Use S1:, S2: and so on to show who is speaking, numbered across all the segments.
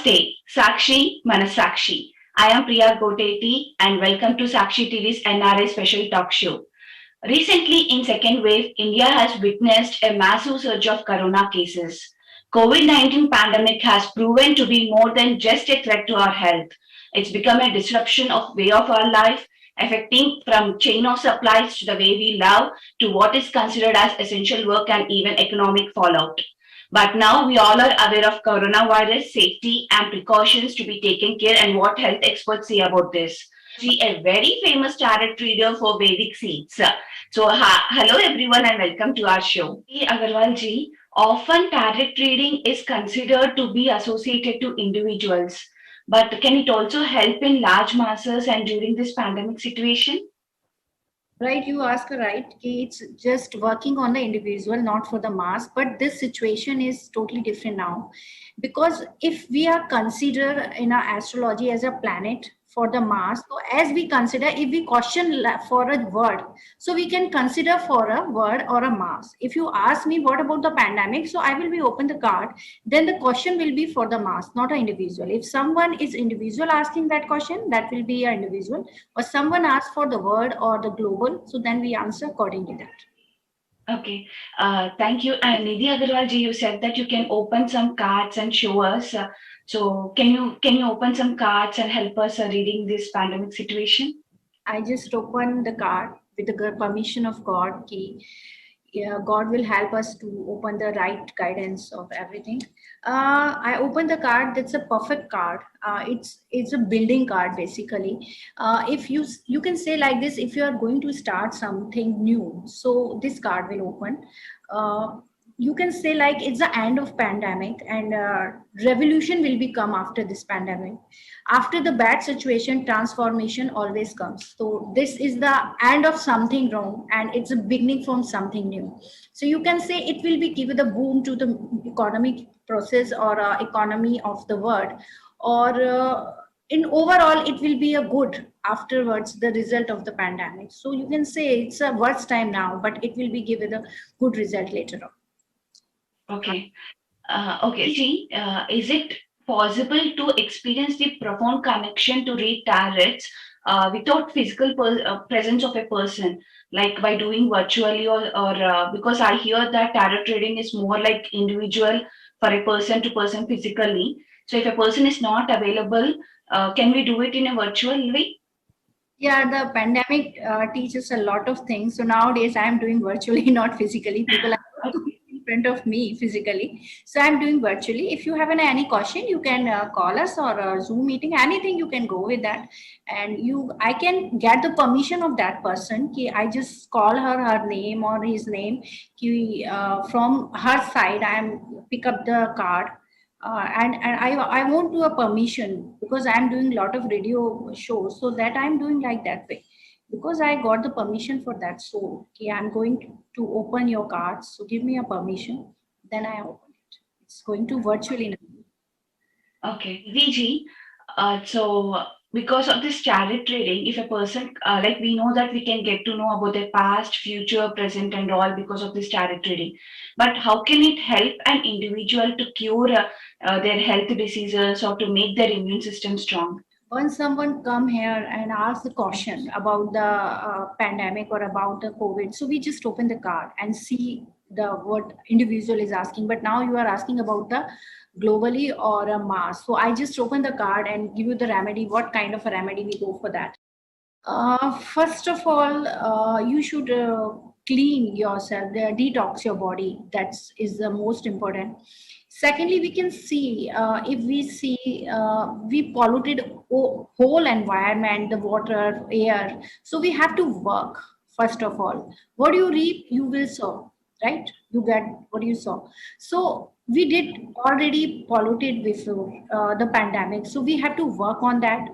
S1: Namaste, Sakshi Manasakshi. I am Priya Goteti and welcome to Sakshi TV's NRA special talk show. Recently, in second wave, India has witnessed a massive surge of corona cases. COVID-19 pandemic has proven to be more than just a threat to our health. It's become a disruption of way of our life, affecting from chain of supplies to the way we love to what is considered as essential work and even economic fallout. But now we all are aware of coronavirus safety and precautions to be taken care and what health experts say about this. See a very famous tarot reader for Vedic seeds. Hello everyone and welcome to our show. Agarwal ji, often tarot reading is considered to be associated to individuals, but can it also help in large masses and during this pandemic situation?
S2: Right, you ask right. It's just working on the individual, not for the mass. But this situation is totally different now, because if we are considered in our astrology as a planet for the mass, so as we consider, if we question for a word, so we can consider for a word or a mass. If you ask me what about the pandemic, so I will be open the card. Then the question will be for the mass, not an individual. If someone is individual asking that question, that will be an individual, or someone asks for the word or the global, so then we answer accordingly that.
S1: Okay, thank you. And Nidhi Agarwal ji, you said that you can open some cards and show us. So can you open some cards and help us reading this pandemic situation?
S2: I just open the card with the permission of God. Ki, yeah, God will help us to open the right guidance of everything. I open the card. That's a perfect card. It's a building card basically. If you can say like this, if you are going to start something new, so this card will open. You can say like it's the end of pandemic and revolution will become after this pandemic. After the bad situation, transformation always comes. So this is the end of something wrong and it's a beginning from something new. So you can say it will be give the boom to the economic process or economy of the world, or in overall it will be a good afterwards the result of the pandemic. So you can say it's a worst time now, but it will be given a good result later on.
S1: Okay. Okay. See, is it possible to experience the profound connection to read tarots without physical presence of a person, like by doing virtually or because I hear that tarot reading is more like individual for a person to person physically. So if a person is not available, can we do it in a virtual way?
S2: Yeah, the pandemic teaches a lot of things. So nowadays I'm doing virtually, not physically. People are in front of me physically. So I'm doing virtually. If you have any question, you can call us or a Zoom meeting, anything you can go with that. And I can get the permission of that person. Ki I just call her name or his name. Ki, from her side, pick up the card, and I won't do a permission because I'm doing a lot of radio shows, so that I'm doing like that way because I got the permission for that. So okay, I'm going to open your cards, so give me a permission, then I open it. It's going to virtually now.
S1: Okay, VG. Because of this chariot trading, if a person, like we know that we can get to know about their past, future, present, and all because of this chariot trading. But how can it help an individual to cure their health diseases or to make their immune system strong?
S2: Once someone come here and ask the question about the pandemic or about the COVID, so we just open the card and see the what individual is asking. But now you are asking about the globally or a mass. So I just open the card and give you the remedy. What kind of a remedy we go for that? First of all, you should clean yourself, detox your body. That is the most important. Secondly, we can see if we see we polluted whole environment, the water, air. So we have to work. First of all, what you reap, you will sow. Right? You get what you sow. So we did already polluted before the pandemic. So we have to work on that.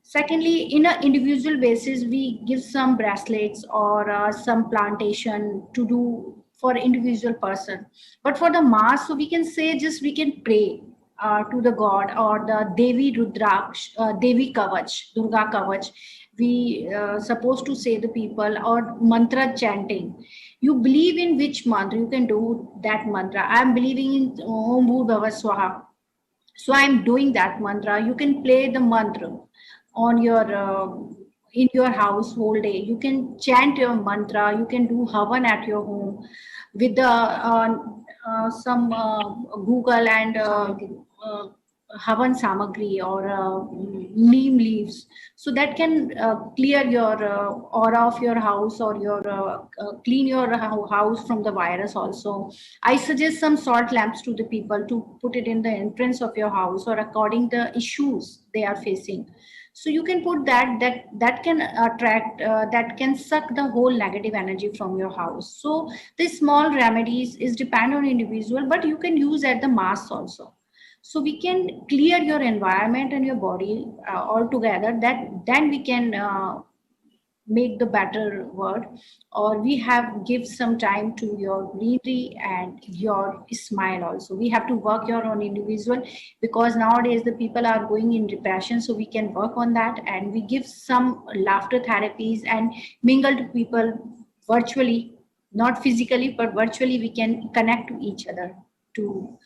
S2: Secondly, in an individual basis, we give some bracelets or some plantation to do for individual person. But for the mass, so we can say just we can pray to the god or the Devi Rudraksh, Devi Kavach, Durga Kavach. We supposed to say the people or mantra chanting. You believe in which mantra, you can do that mantra. I am believing in Om Bhur Bhava Swaha. So I'm doing that mantra. You can play the mantra on your in your house whole day. You can chant your mantra. You can do havan at your home with the some Google and uh, havan samagri or neem leaves, so that can clear your aura of your house, or your clean your house from the virus also. I suggest some salt lamps to the people to put it in the entrance of your house, or according the issues they are facing. So you can put that can attract, that can suck the whole negative energy from your house. So the small remedies is depend on individual, but you can use at the mass also. So we can clear your environment and your body altogether. That then we can make the better word, or we have give some time to your greenery and your smile also. We have to work your own individual, because nowadays the people are going in depression, so we can work on that, and we give some laughter therapies and mingle to people virtually, not physically but virtually. We can connect to each other to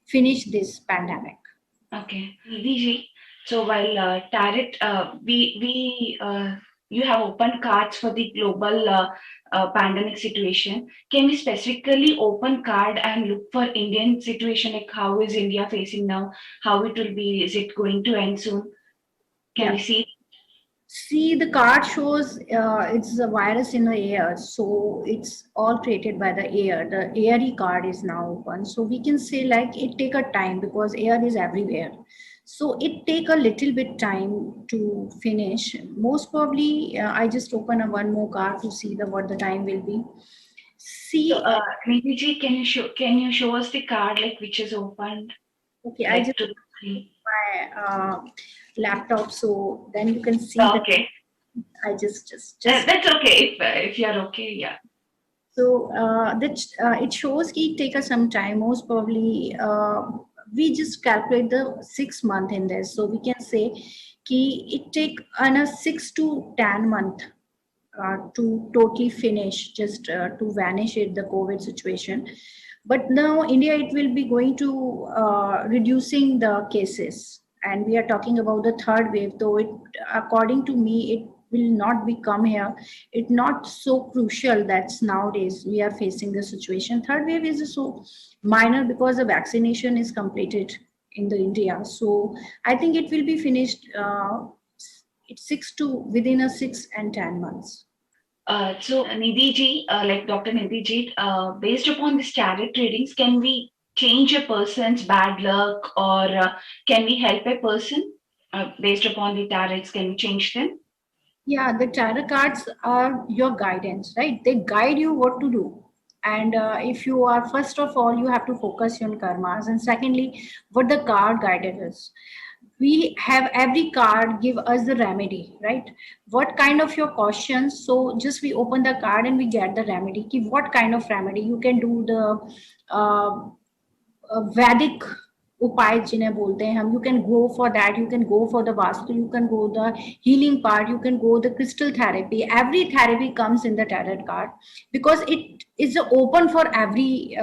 S2: finish this pandemic.
S1: Okay, Nidhi, so while Tarot, you have opened cards for the global pandemic situation. Can we specifically open card and look for Indian situation, like how is India facing now? How it will be? Is it going to end soon? Can
S2: Yeah.
S1: we see?
S2: See, the card shows it's a virus in the air, so it's all created by the air. The airy card is now open, so we can say like it take a time because air is everywhere. So it take a little bit time to finish. Most probably, I just open a one more card to see the what the time will be.
S1: So,
S2: See,
S1: Nidhi, can you show us the card like which is opened,
S2: okay, I
S1: like
S2: just
S1: to the screen?
S2: my laptop, so then you can see the.
S1: Okay,
S2: I just
S1: that's okay if you're okay. Yeah.
S2: So it shows it take us some time. Most probably, we just calculate the 6 month in this, so we can say कि it take on a 6 to 10 month to totally finish, just to vanish it the COVID situation. But now India, it will be going to reducing the cases, and we are talking about the third wave. Though it, according to me, it will not be come here. It's not so crucial that nowadays we are facing the situation. Third wave is so minor because the vaccination is completed in the India. So I think it will be finished. It's six to within a 6 and 10 months.
S1: So Nidhi ji, like Dr. Nidhi ji, based upon the tarot readings, can we change a person's bad luck, or can we help a person based upon the tarots? Can we change them?
S2: Yeah, the tarot cards are your guidance, right? They guide you what to do. And if you are, first of all, you have to focus on karmas. And secondly, what the card guided us. We have every card give us the remedy, right? What kind of your questions? So just we open the card and we get the remedy. Ki what kind of remedy? You can do the uh, वैदिक उपाय जिन्हें बोलते हैं हम, you can go for that, you can go for the vastu, you can go the healing part, you can go the crystal therapy. Every therapy comes in the tarot card because it is open for every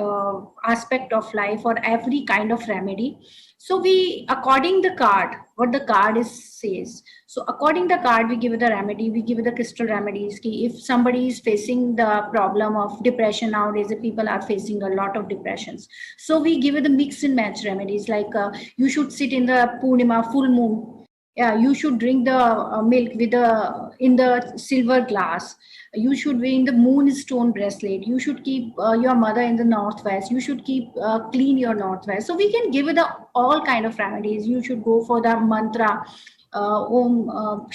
S2: aspect of life or every kind of remedy. So we, according the card, what the card is says, so according the card we give it the remedy, we give it the crystal remedies. Ki if somebody is facing the problem of depression, nowadays the people are facing a lot of depressions, so we give it the mix and match remedies, like you should sit in the Purnima full moon. Yeah, you should drink the milk with the in the silver glass. You should wear in the moonstone bracelet. You should keep your mother in the northwest. You should keep clean your northwest. So we can give it the all kind of remedies. You should go for the mantra, Om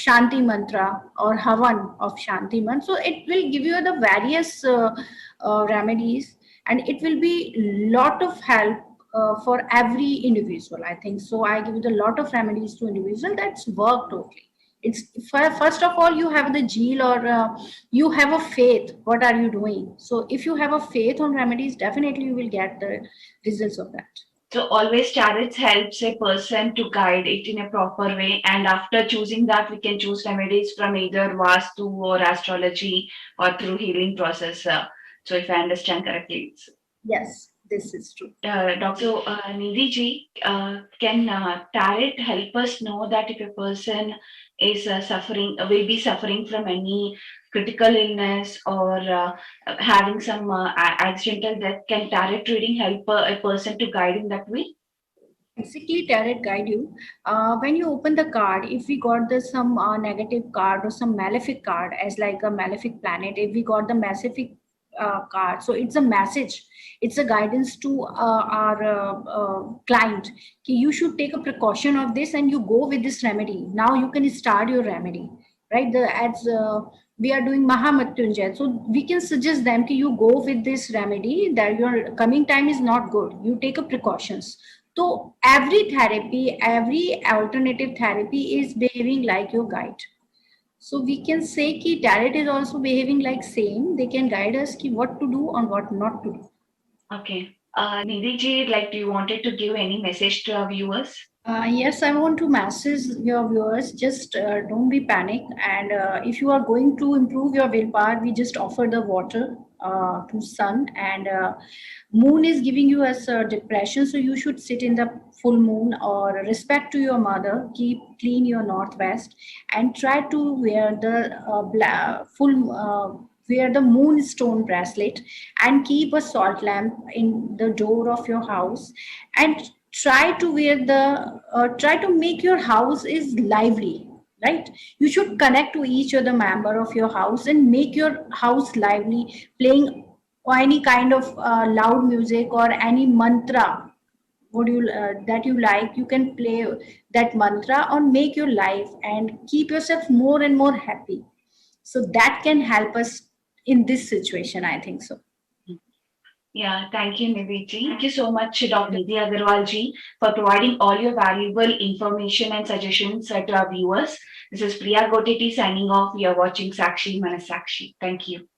S2: Shanti mantra or Havan of Shanti mantra. So it will give you the various remedies, and it will be lot of help for every individual. I think so. I give it a lot of remedies to individual that's work totally. It's first of all you have the zeal, or you have a faith. What are you doing? So if you have a faith on remedies, definitely you will get the results of that.
S1: So always tarots helps a person to guide it in a proper way, and after choosing that, we can choose remedies from either Vastu or astrology or through healing process. So if I understand correctly,
S2: Yes, this is true.
S1: Dr. Nidhi ji, can Tarot help us know that if a person is will be suffering from any critical illness or having some accidental death? Can Tarot reading help a person to guide in that way?
S2: Exactly, tarot guide you. When you open the card, if we got the some negative card or some malefic card, as like a malefic planet, if we got the malefic card, so it's a message, it's a guidance to our client. Ki you should take a precaution of this and you go with this remedy. Now you can start your remedy, right? As we are doing Mahamrityunjay, so we can suggest them that you go with this remedy, that your coming time is not good. You take a precautions. So every therapy, every alternative therapy is behaving like your guide. So we can say that tarot is also behaving like same. They can guide us ki what to do and what not to do.
S1: Okay. Nidhi ji, like, do you wanted to give any message to our viewers?
S2: Yes, I want to message your viewers. Just don't be panic. And if you are going to improve your willpower, we just offer the water to sun. And moon is giving you as a depression, so you should sit in the full moon or respect to your mother. Keep clean your northwest and try to wear the full. Wear the moonstone bracelet and keep a salt lamp in the door of your house and try to make your house is lively, right? You should connect to each other member of your house and make your house lively, playing any kind of loud music or any mantra would you that you like. You can play that mantra or make your life and keep yourself more and more happy. So that can help us in this situation, I think so.
S1: Yeah, thank you, Nidhi ji. Thank you so much, Dr. Nidhi Agarwal ji, for providing all your valuable information and suggestions to our viewers. This is Priya Goteti signing off. We are watching Sakshi Manasakshi. Thank you.